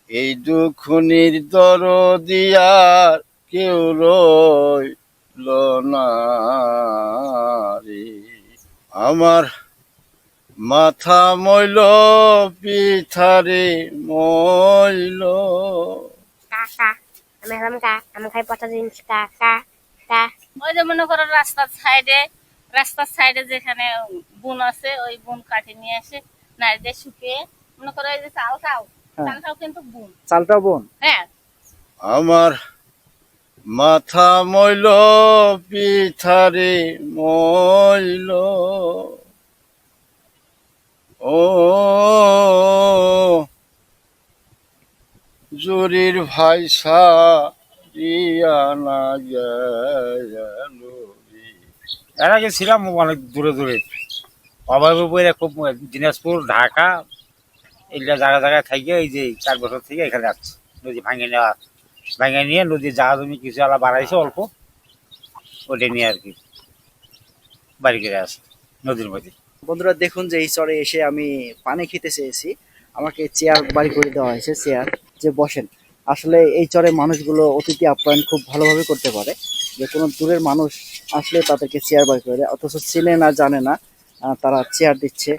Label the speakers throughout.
Speaker 1: এই দুঃখ নির্দরদি আর কেউ রইল না রে। আমার মাথা মইল পিঠারে মইল।
Speaker 2: কাকা আমি হলাম আমি খাই পচা জিনিস কাকা কা ওই যে মনে করো রাস্তার সাইডে যেখানে বুন আছে ওই বুন কাটি নিয়ে আসে নাড়ি দিয়ে শুকিয়ে মনে করো এই যে চালটাও কিন্তু বুন,
Speaker 3: চালটাও বোন।
Speaker 2: হ্যাঁ
Speaker 1: আমার মাথা মইল পিঠারে মইল। ও জুরির ভাই সারিয়ানা গেল।
Speaker 4: এর আগে ছিলাম অনেক দূরে দূরে, অভাবে বইরে খুব দিনাজপুর ঢাকা এগুলা জায়গায় জায়গায় থেকে এই যে 4 বছর থেকে এখানে আসছে। নদী ভাঙে নিয়ে নদীর জায়গা জমি কিছু আলা বাড়াইছে অল্প, ওটা নিয়ে আর কি বাড়ি করে আসে নদীর মধ্যে।
Speaker 3: বন্ধুরা দেখুন যে এই চরে এসে আমি পানি খেতে চেয়েছি, আমাকে চেয়ার বাড়ি করে দেওয়া হয়েছে, চেয়ার যে বসেন। আসলে এই চরে মানুষগুলো অতিথি আপ্যায়ন খুব ভালোভাবে করতে পারে, যে কোনো দূরের মানুষ আসলে তাদেরকে চেয়ার বাড়ি করে দেয়, অথচ চিনে না জানে না তারা চেয়ার দিচ্ছে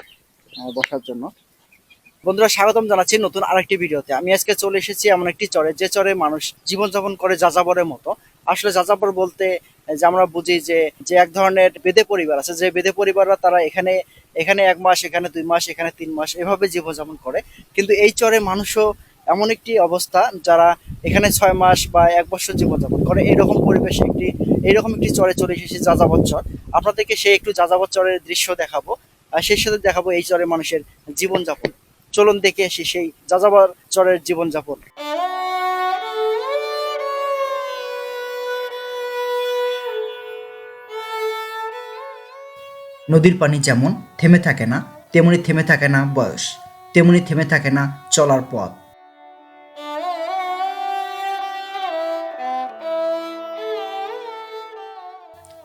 Speaker 3: বসার জন্য। বন্ধুরা স্বাগতম জানাচ্ছি নতুন আরেকটি ভিডিওতে। আমি আজকে চলে এসেছি এমন একটি চরে, যে চরে মানুষ জীবনযাপন করে যাযাবরের মতো। আসলে যাযাবর বলতে যে আমরা বুঝি যে যে এক ধরনের বেদে পরিবার আছে, যে বেদে পরিবাররা তারা এখানে এখানে 1 মাস, এখানে 2 মাস, এখানে 3 মাস এভাবে জীবনযাপন করে। কিন্তু এই চরে মানুষও এমন একটি অবস্থা যারা এখানে 6 মাস বা 1 বছর জীবনযাপন করে। এরকম পরিবেশে এইরকম একটি চরে চলে এসেছি, যাযাবর চর। আপনাদেরকে সেই একটু যাযাবর চরের দৃশ্য দেখাবো, আর সেই সাথে দেখাবো এই চরে মানুষের জীবনযাপন। চলুন দেখে আসি সেই যাযাবর চরের জীবনযাপন। নদীর পানি যেমন থেমে থাকে না, তেমনি থেমে থাকে না বয়স, তেমনি থেমে থাকে না চলার পথ।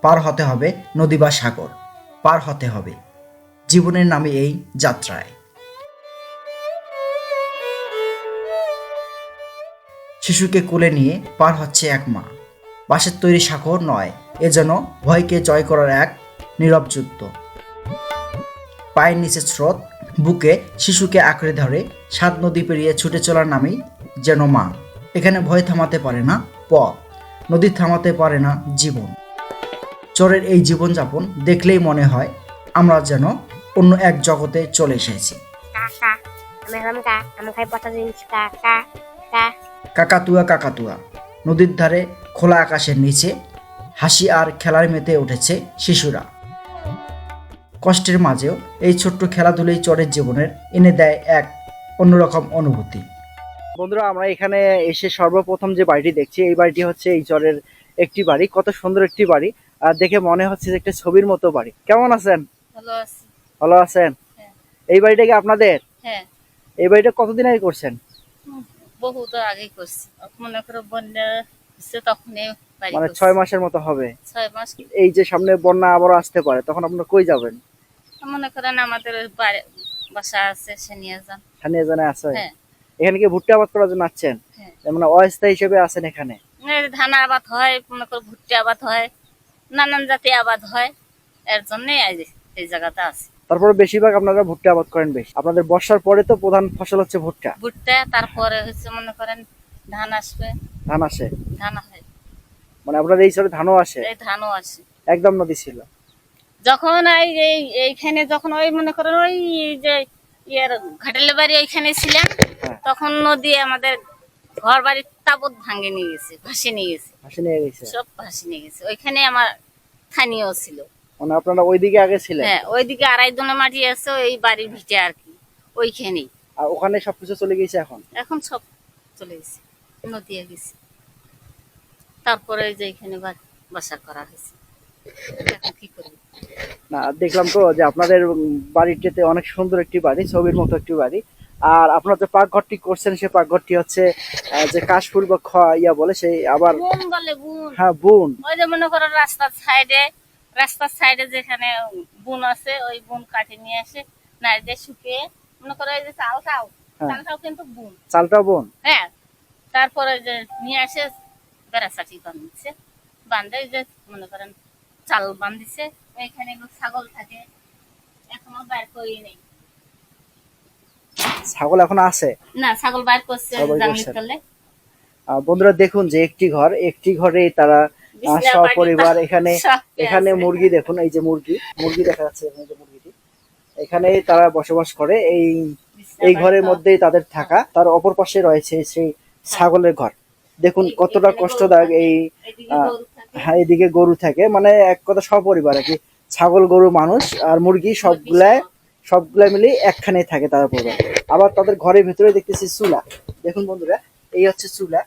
Speaker 3: পার হতে হবে নদী বা সাগর, পার হতে হবে জীবনের নামে এই যাত্রায়। শিশুকে কোলে নিয়ে পার হচ্ছে এক মা। বাঁশের তৈরি সাগর নয়, এ যেন ভয়কে জয় করার এক নীরব যুদ্ধ। পায়ের নিচে স্রোত, বুকে শিশুকে আঁকড়ে ধরে 7 নদী পেরিয়ে ছুটে চলার নামেই যেন মা। এখানে ভয় থামাতে পারে না পথ, নদী থামাতে পারে না জীবন। চরের এই জীবনযাপন দেখলেই মনে হয় আমরা যেন অন্য এক জগতে চলে এসেছি।
Speaker 2: কাকা আমি হলাম আমি খাই পচা জিনিস কাকা কা
Speaker 3: কাকাতুয়া কাকাতুয়া, নদীর ধারে খোলা আকাশের নিচে হাসি আর খেলায় মেতে উঠেছে শিশুরা। কষ্টের মাঝেও এই ছোট্ট খেলাধুলাই চরের জীবনের এনে দেয় এক অন্যরকম অনুভূতি। বন্ধুরা আমরা এখানে এসে সর্বপ্রথম যে বাড়িটি দেখছি, এই বাড়িটি হচ্ছে এই চরের একটি বাড়ি। কত সুন্দর একটি বাড়ি, আর দেখে মনে হচ্ছে যে একটা ছবির মতো বাড়ি। কেমন আছেন?
Speaker 2: ভালো আছি।
Speaker 3: ভালো আছেন?
Speaker 2: হ্যাঁ।
Speaker 3: এই বাড়িটা কি আপনাদের?
Speaker 2: হ্যাঁ
Speaker 3: এই বাড়িটা কতদিন আগে করছেন?
Speaker 2: বহুত আগে করছি, মনে করো বন্যা হচ্ছে তখনই বাড়ি
Speaker 3: মানে
Speaker 2: করছি।
Speaker 3: 6 মাসের মতো হবে।
Speaker 2: 6 মাস।
Speaker 3: এই যে সামনে বন্যা আবারও আসতে পারে, তখন আপনারা কই যাবেন?
Speaker 2: মনে করেন আমাদের বাসা আছে সে নিয়ে যান।
Speaker 3: স্থানীয় জানে আছে?
Speaker 2: হ্যাঁ
Speaker 3: এখানে কি ভুট্টা আবাদ করার জন্য আসছেন?
Speaker 2: হ্যাঁ।
Speaker 3: মানে অস্থায়ী হিসেবে আছেন এখানে?
Speaker 2: ধান আবাদ হয়, মনে করো ভুট্টা আবাদ হয়, নানান জাতি আবাদ হয়, এর জন্যই এই জায়গাতে আছে।
Speaker 3: তারপরে বেশিরভাগ আপনারা ভুট্টা আবাদ করেন বেশি। আপনাদের বর্ষার পরে তো প্রধান ফসল হচ্ছে ভুট্টা।
Speaker 2: ভুট্টা, তারপরে হচ্ছে মনে করেন ধান আসবে।
Speaker 3: ধান আসে?
Speaker 2: ধান হয়,
Speaker 3: মানে আপনাদের এই চরে ধানও আসে?
Speaker 2: এই ধানও আসে।
Speaker 3: একদম নদী ছিল
Speaker 2: যখন এইখানে যখন ওই মনে করেন ওই যে ইয়ের ঘাটালের বাড়ি ওইখানে ছিলেন,
Speaker 3: হ্যাঁ।
Speaker 2: তখন নদী আমাদের ঘর বাড়ির তাবৎ ভাঙে নিয়ে গেছে, ভাসে নিয়ে গেছে,
Speaker 3: ভাসে নিয়ে গেছে।
Speaker 2: সব ভাসে নিয়ে গেছে। ওইখানে আমার স্থানীয় ছিল।
Speaker 3: মানে আপনারা ওইদিকে আগে ছিলেন?
Speaker 2: হ্যাঁ, ওইদিকে 2.5 দোনা মাটি আছে, ওই বাড়ির ভিটে আর কি, ওইখানেই।
Speaker 3: আর ওখানে সবকিছু চলে গেছে এখন?
Speaker 2: এখন সব চলে গেছে, নদী গেছে। তারপরে এই যে এখানে বাসা করা হয়েছে। এখন কি করবো?
Speaker 3: না দেখলাম তো যে আপনাদের বাড়িটিতে অনেক সুন্দর একটি বাড়ি, ছবির মতো একটি বাড়ি। আর আপনারা যে পাকঘরটি করছেন, সে পাকঘরটি হচ্ছে যে কাশফুল বা ইয়া বলে সেই, আবার
Speaker 2: বুন বলে বুন।
Speaker 3: হ্যাঁ বুন।
Speaker 2: ওই যে মনে করো রাস্তার সাইডে যেখানে বুন আছে, ওই বুন কাটি নিয়ে আসে নাড়ি দিয়ে শুকিয়ে মনে করো এই যে চাল
Speaker 3: হ্যাঁ।
Speaker 2: চালটাও কিন্তু বুন।
Speaker 3: চালটাও বোন।
Speaker 2: হ্যাঁ, তারপরে যে নিয়ে আসে বেড়াচাটি বাঁধছে, বান্ধে যে মনে করেন চাল বাঁধিছে। এখানে ছাগল থাকে, এখনো বাইর করি নেই।
Speaker 3: ছাগল এখন আছে?
Speaker 2: না, ছাগল বাইর করছে
Speaker 3: ছাগল
Speaker 2: জাংলির
Speaker 3: করছেন।
Speaker 2: তলে।
Speaker 3: বন্ধুরা দেখুন যে একটি ঘর, একটি ঘরে তারা
Speaker 2: বিছনার
Speaker 3: সপরিবার
Speaker 2: বাড়ি
Speaker 3: এখানে
Speaker 2: সব
Speaker 3: এখানে
Speaker 2: আছে।
Speaker 3: মুরগি দেখুন, এই যে মুরগি মুরগি দেখা যাচ্ছে, এখানে যে মুরগিটি, এখানে তারা বসবাস করে। এই
Speaker 2: বিছনার
Speaker 3: এই
Speaker 2: বাড়ি
Speaker 3: ঘরের
Speaker 2: তো-
Speaker 3: মধ্যেই তাদের থাকা। তার অপর পাশে রয়েছে সেই ছাগলের ঘর। দেখুন
Speaker 2: এই-
Speaker 3: কতটা
Speaker 2: এখানে
Speaker 3: কষ্টদায়ক।
Speaker 2: গরু
Speaker 3: এই
Speaker 2: থাকে, এদিকে
Speaker 3: আহ,
Speaker 2: গরু থাকে,
Speaker 3: হ্যাঁ, এদিকে গরু থাকে, মানে এক কথা সপরিবার আর কি। ছাগল, গরু, মানুষ আর মুরগি
Speaker 2: মুরগি
Speaker 3: সবগুলাই
Speaker 2: সহ।
Speaker 3: সবগুলাই মিলে একখানে থাকে তারা পরিবার। আবার তাদের ঘরের ভেতরে দেখতেছি চুলা। দেখুন বন্ধুরা, এই হচ্ছে চুলা,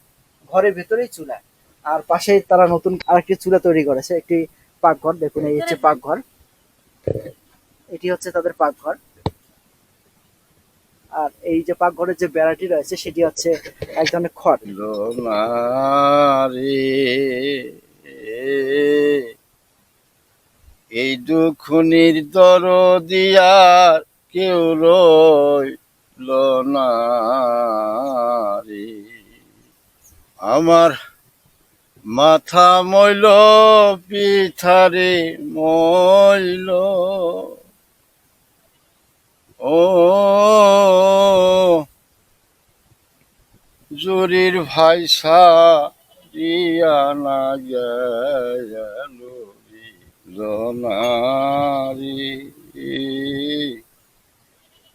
Speaker 3: ঘরের ভেতরেই চুলা। আর পাশে তারা নতুন আরেকটি চুলা তৈরি করেছে, একটি পাকঘর। দেখুন এই হচ্ছে পাকঘর, এটি হচ্ছে তাদের পাকঘর। আর এই যে পাকঘরের যে বেড়াটি রয়েছে সেটি হচ্ছে এক ধরনের খড়।
Speaker 1: লোনারে এই দুঃখ নির্দরদিয়ার কেউ রইল না রে। আমার মাথা মইল পিঠারে মইল, ও জুরির ভাই সারিয়ানা গেল রে জনারি।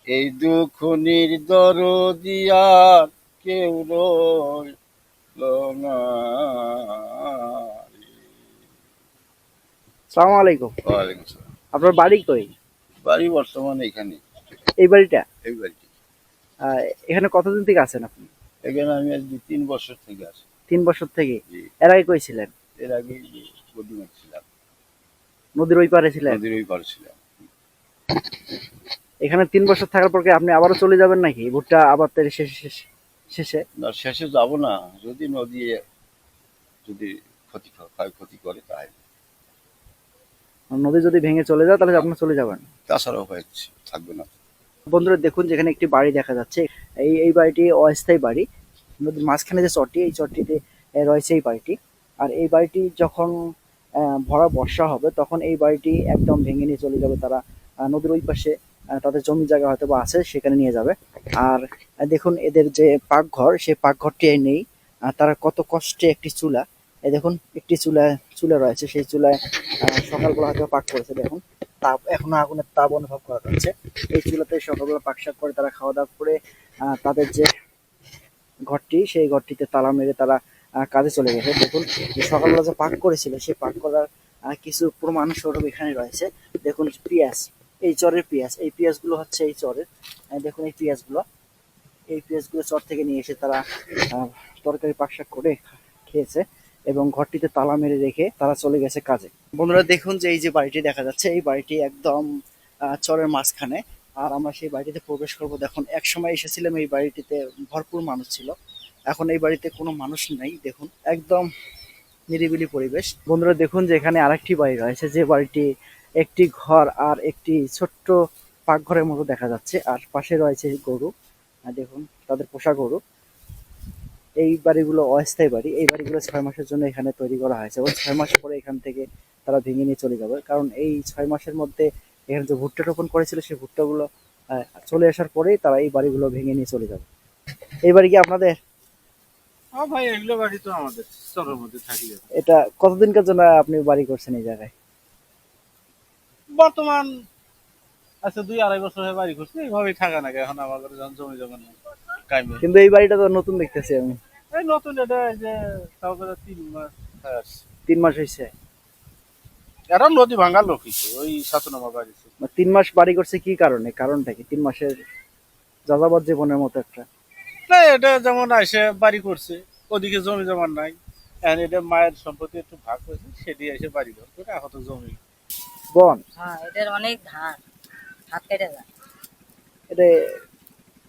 Speaker 1: এই দুঃখ নির্দরদিয়ার কেউ রইল না রে।
Speaker 3: সালাম আলাইকুম।
Speaker 1: ওয়ালাইকুম আসসালাম।
Speaker 3: আপনার বাড়ি কই?
Speaker 1: বাড়ি বর্তমানে এখানে,
Speaker 3: এই বাড়িটা?
Speaker 1: এই বাড়িটি।
Speaker 3: এখানে কতদিন থেকে আছেন আপনি?
Speaker 1: এখানে আমি আজ 2-3 বছর থেকে আছি।
Speaker 3: 3 বছর থেকে?
Speaker 1: জি।
Speaker 3: এর আগে কই ছিলেন?
Speaker 1: এর আগে গদিমা ছিলাম,
Speaker 3: নদীর ওই পারে ছিলেন?
Speaker 1: নদীর ওই পারে ছিলাম।
Speaker 3: এখানে 3 বছর থাকার পর কি আপনি আবারও চলে যাবেন নাকি ভুট্টা আবাদের শেষে?
Speaker 1: না, শেষে যাব না, যদি নদী যদি ক্ষয়ক্ষতি করে তাহলে।
Speaker 3: নদী যদি ভেঙে চলে যায় তাহলে আপনি চলে যাবেন?
Speaker 1: তাছাড়া উপায় থাকবে না।
Speaker 3: বন্ধুরা দেখুন, যেখানে একটি বাড়ি দেখা যাচ্ছে, এই বাড়িটি অস্থায়ী বাড়ি। নদীর মাঝখানে যে চরটি, এই চরটিতে রয়েছে এই বাড়িটি। আর এই বাড়িটি যখন ভরা বর্ষা হবে তখন এই বাড়িটি একদম ভেঙে নিয়ে চলে যাবে তারা। নদীর ওই পাশে তাদের জমি জায়গা হয়তো বা আছে, সেখানে নিয়ে যাবে। আর দেখুন এদের যে পাকঘর, সেই পাকঘরটি আর নেই। তারা কত কষ্টে একটি চুলা, এই দেখুন একটি চুলা রয়েছে, সেই চুলায় সকালবেলা হয়তো পাক করেছে। দেখুন তাপ, এখনো আগুনের তাপ অনুভব করা যাচ্ছে। এই চুলাতে সকালবেলা পাক শাক করে তারা খাওয়া দাওয়া করে তাদের যে ঘরটি, সেই ঘরটিতে তালা মেরে তারা কাজে চলে গেছে। দেখুন যে সকালবেলা যে পাক করেছিল, সেই পাক করার কিছু প্রমাণ স্বরূপ এখানে রয়েছে। দেখুন পেঁয়াজ, এই চরের পেঁয়াজ, এই পেঁয়াজগুলো হচ্ছে এই চরের। দেখুন এই পেঁয়াজগুলো চর থেকে নিয়ে এসে তারা তরকারি পাক শাক করে খেয়েছে এবং ঘরটিতে তালা মেরে রেখে তারা চলে গেছে কাজে। বন্ধুরা দেখুন যে এই যে বাড়িটি দেখা যাচ্ছে, এই বাড়িটি একদম চরের মাঝখানে। আর আমরা সেই বাড়িটিতে প্রবেশ করবো। দেখুন এক সময় এসেছিলাম, এই বাড়িটিতে ভরপুর মানুষ ছিল, এখন এই বাড়িতে কোনো মানুষ নেই। দেখুন একদম নিরিবিলি পরিবেশ। বন্ধুরা দেখুন যে এখানে আরেকটি বাড়ি রয়েছে, যে বাড়িটি একটি ঘর আর একটি ছোট্ট পাকঘরের মতো দেখা যাচ্ছে। আর পাশে রয়েছে গরু, দেখুন তাদের পোষা গরু। এই বাড়িগুলো অস্থায়ী বাড়ি, এই বাড়িগুলো 6 মাসের জন্য এখানে তৈরি করা হয়েছে এবং 6 মাস পরে এখান থেকে তারা ভেঙে নিয়ে চলে যাবে। কারণ এই 6 মাসের মধ্যে এখানে যে ভুট্টা রোপণ করেছিল, সেই ভুট্টাগুলো চলে আসার পরেই তারা এই বাড়িগুলো ভেঙে নিয়ে চলে যাবে। এই বাড়ি কি আপনাদের?
Speaker 4: ও ভাই, এগুলো বাড়ি তো আমাদের চরের মধ্যে থাকি।
Speaker 3: এটা কতদিনকার জন্য আপনি বাড়ি করছেন এই জায়গায়?
Speaker 4: বর্তমান আচ্ছা 2-2.5 বছর হয়ে বাড়ি করছি, এইভাবেই থাকা নাকি। এখন আমাদের যখন জমি জমা নেই কাইমে।
Speaker 3: কিন্তু এই বাড়িটা তো নতুন দেখতেছি আমি।
Speaker 4: এই নতুন এটা, এই যে তাও করে 3 মাস হয়ে আসছে।
Speaker 3: 3 মাস হয়েছে?
Speaker 4: এরা নদী ভাঙার লোক কিছু, ওই 7 নম্বর বাড়ি ছিল।
Speaker 3: 3 মাস বাড়ি করছে কি কারণে? কারণটা কি? 3 মাসের যাযাবর জীবনের মতো একটা।
Speaker 4: না, এটা যেমন এসে বাড়ি করছে, ওদিকে জমি জমা নাই। এখন এটা মায়ের সম্পত্তি একটু ভাগ হয়েছে, সেটি এসে বাড়ি ঘর করে এখন তো জমি
Speaker 3: বন,
Speaker 2: হ্যাঁ, এটার অনেক ধার, হাত কেটে যায়,
Speaker 3: এটা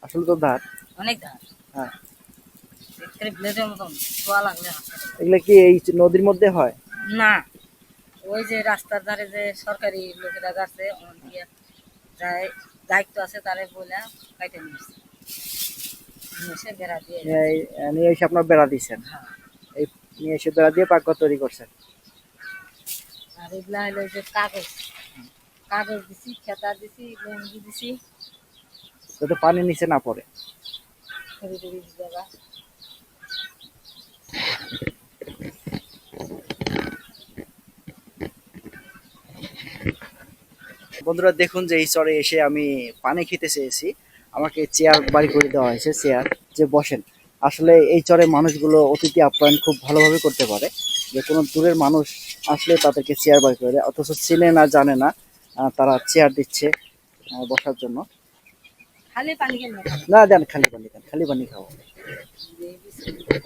Speaker 3: আসলে তো ধার।
Speaker 2: অনেক ধার।
Speaker 3: হ্যাঁ,
Speaker 2: দেখতে ব্লেডের মতন ছোঁয়া লাগলে হাত কেটে যায়।
Speaker 3: এগুলো কি এই নদীর মধ্যে হয়?
Speaker 2: না, ওই যে রাস্তার ধারে যে সরকারি লোকেরা গাছে যায়, দায়িত্ব আছে তারে বলে কাইটে নিয়েছে।
Speaker 3: নিয়ে এসে আপনার বেড়া দিচ্ছেন, এই নিয়ে এসে বেড়া দিয়ে পাকঘর তৈরি করছেন।
Speaker 2: আর এগুলা হলো যে কাগজ, কাগজ দিছি, খেতা দিছি, লুঙ্গি দিছি,
Speaker 3: যাতে পানি নিচে না পড়ে।
Speaker 2: খড়ি টড়ি জায়গা।
Speaker 3: বন্ধুরা দেখুন যে এই চরে এসে আমি পানি খেতে চেয়েছি, আমাকে চেয়ার বাড়ি করে দেওয়া হয়েছে, চেয়ার যে বসেন। আসলে এই চরে মানুষগুলো অতিথি আপ্যায়ন খুব ভালোভাবে করতে পারে, যে কোনো দূরের মানুষ আসলে তাদেরকে চেয়ার বাড়ি করে দেয়, অথচ চিনে না জানে না তারা চেয়ার দিচ্ছে বসার জন্য।
Speaker 2: খালি পানি কেন?
Speaker 3: না দেন, খালি পানি দেন, খালি পানি খাবো।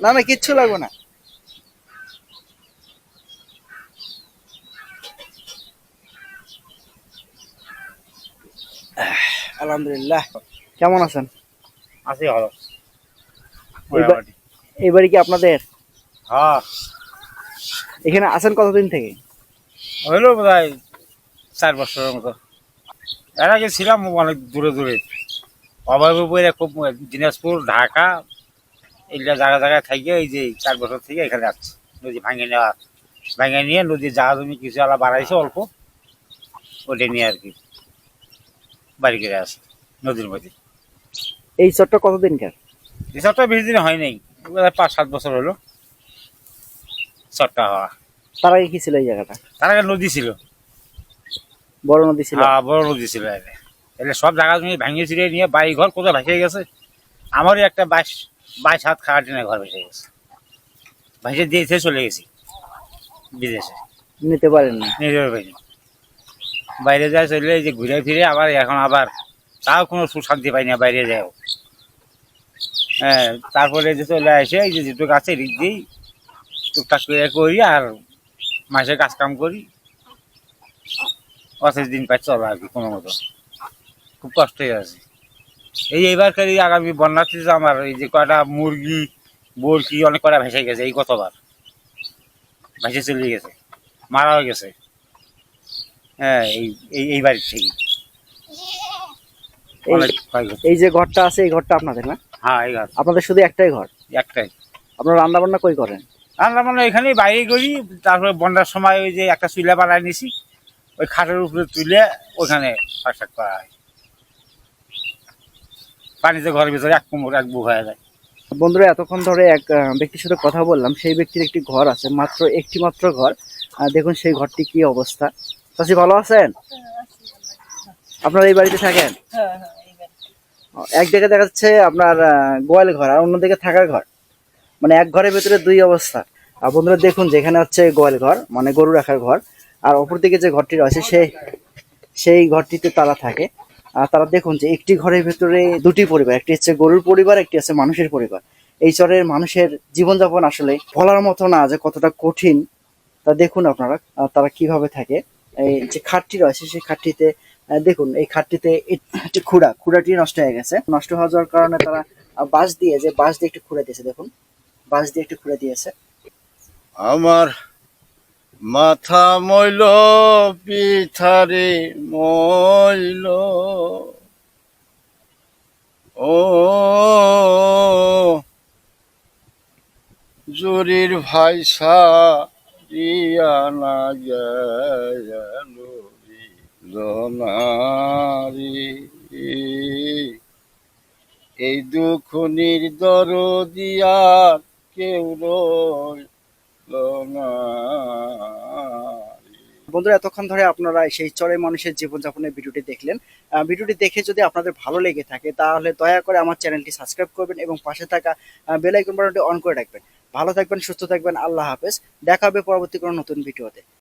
Speaker 3: না না, কিচ্ছু লাগবে না। আলহামদুলিল্লাহ। কেমন আছেন?
Speaker 4: আছি ভালো।
Speaker 3: এই বাড়ি কি আপনাদের?
Speaker 4: হ্যাঁ,
Speaker 3: এখানে আছেন কতদিন থেকে?
Speaker 4: হইলো বোধ হয় 4 বছরের মতো। এর আগে ছিলাম অনেক দূরে দূরে, অভাবে পড়ে খুব দিনাজপুর, ঢাকা এগুলা জায়গা জায়গায় থাকে। এই যে 4 বছর থেকে এখানে আসছে। নদী ভাঙে নিয়ে নদীর জায়গা জমি কিছু আলা বাড়াইছে অল্প, ওটা নিয়ে আর কি বাড়ি করে আসে নদীর মধ্যে।
Speaker 3: এই চরটা কতদিনকার?
Speaker 4: এই চরটা বেশি দিন হয় নাই, 5-7 বছর হলো চরটা হওয়া।
Speaker 3: তার আগে কি ছিল এই জায়গাটা?
Speaker 4: তার আগে নদী ছিল,
Speaker 3: বড় নদী ছিল?
Speaker 4: বড় নদী ছিল। এলে সব জায়গা জমি ভাঙিয়ে ছিড়িয়ে নিয়ে বাড়ি ঘর কোথাও ভেসে গেছে। আমারই একটা 22 হাত খাওয়ার জন্য ঘর ভেসে গেছে, ভেসে দিয়েছে, চলে গেছি বিদেশে,
Speaker 3: নিতে পারেন না?
Speaker 4: নিজের বাড়ি বাইরে যায় চলে, এই যে ঘুরে ফিরে আবার এখন আবার তাও কোনো সুশান্তি পাই না বাইরে যাও। হ্যাঁ, তারপরে যে চলে আসে এই যে যেটুকু আছে এদিক দিয়েই টুকটাক করে করি আর মাসে কাজ কাম করি, 25 দিন পাই চলো আর কি কোনো মতো। খুব কষ্ট হয়ে আছে। এইবারকার আগামী বন্যাতে যে আমার এই যে কয়টা মুরগি বরকি অনেক কয়টা ভেসে গেছে, এই কতবার ভেসে চলে গেছে, মারাও গেছে। হ্যাঁ, এই বাড়ির থেকে অনেক ক্ষয়ক্ষতি।
Speaker 3: এই যে ঘরটা আছে, এই ঘরটা আপনাদের না?
Speaker 4: হ্যাঁ, এই ঘর
Speaker 3: আপনাদের শুধু একটাই ঘর?
Speaker 4: একটাই।
Speaker 3: আপনারা রান্না বান্না কই করেন?
Speaker 4: রান্না মানে এখানেই বাইরে করি। তারপরে বন্যার সময় ওই যে একটা চুলা বানায় নিছি, ওই খাটের উপরে তুলে ওখানে শাক করা হয়। পানিতে ঘরের ভিতরে এক কোমর এক বুক হয়ে যায়।
Speaker 3: বন্ধুরা এতক্ষণ ধরে এক ব্যক্তির সাথে কথা বললাম, সেই ব্যক্তির একটি ঘর আছে, মাত্র একটি মাত্র ঘর। দেখুন সেই ঘরটি কি অবস্থা। চাচি ভালো আছেন? আপনারা এই বাড়িতে থাকেন? এক জায়গায় দেখা যাচ্ছে আপনার গোয়াল ঘর, আর অন্যদিকে থাকার ঘর, মানে এক ঘরের ভেতরে দুই অবস্থা। আর বন্ধুরা দেখুন যেখানে হচ্ছে গোয়াল ঘর, মানে গরু রাখার ঘর, আর অপরদিকে যে ঘরটি রয়েছে সেই ঘরটিতে তারা থাকে। আর তারা দেখুন যে একটি ঘরের ভেতরে দুটি পরিবার, একটি হচ্ছে গরুর পরিবার, একটি হচ্ছে মানুষের পরিবার। এই চরের মানুষের জীবনযাপন আসলে বলার মতো না যে কতটা কঠিন। তা দেখুন আপনারা তারা কিভাবে থাকে। এই যে খাটটি রয়েছে সেই খাটটিতে দেখুন, এই খাটটিতে একটি খুঁড়াটি নষ্ট হয়ে গেছে। নষ্ট হয়ে যাওয়ার কারণে তারা বাঁশ দিয়ে একটু খুঁড়ে দিয়েছে। দেখুন, বাঁশ দিয়ে একটু খুঁড়ে দিয়েছে।
Speaker 1: আমার মাথা মইল পিঠারে মইল, ও জুরির ভাইসা রিয়ানা গেল জনারি, এই দুঃখ নির্দরদিয়ার কেউ রইল না।
Speaker 3: বন্ধুরা এতক্ষণ ধরে আপনারা সেই চরের মানুষের জীবনযাপনের ভিডিওটি দেখলেন। ভিডিওটি দেখে যদি আপনাদের ভালো লেগে থাকে তাহলে দয়া করে আমার চ্যানেলটি সাবস্ক্রাইব করবেন এবং পাশে থাকা বেল আইকন বাটনটি অন করে রাখবেন। ভালো থাকবেন, সুস্থ থাকবেন, আল্লাহ হাফেজ। দেখা হবে পরবর্তী কোনো নতুন ভিডিওতে।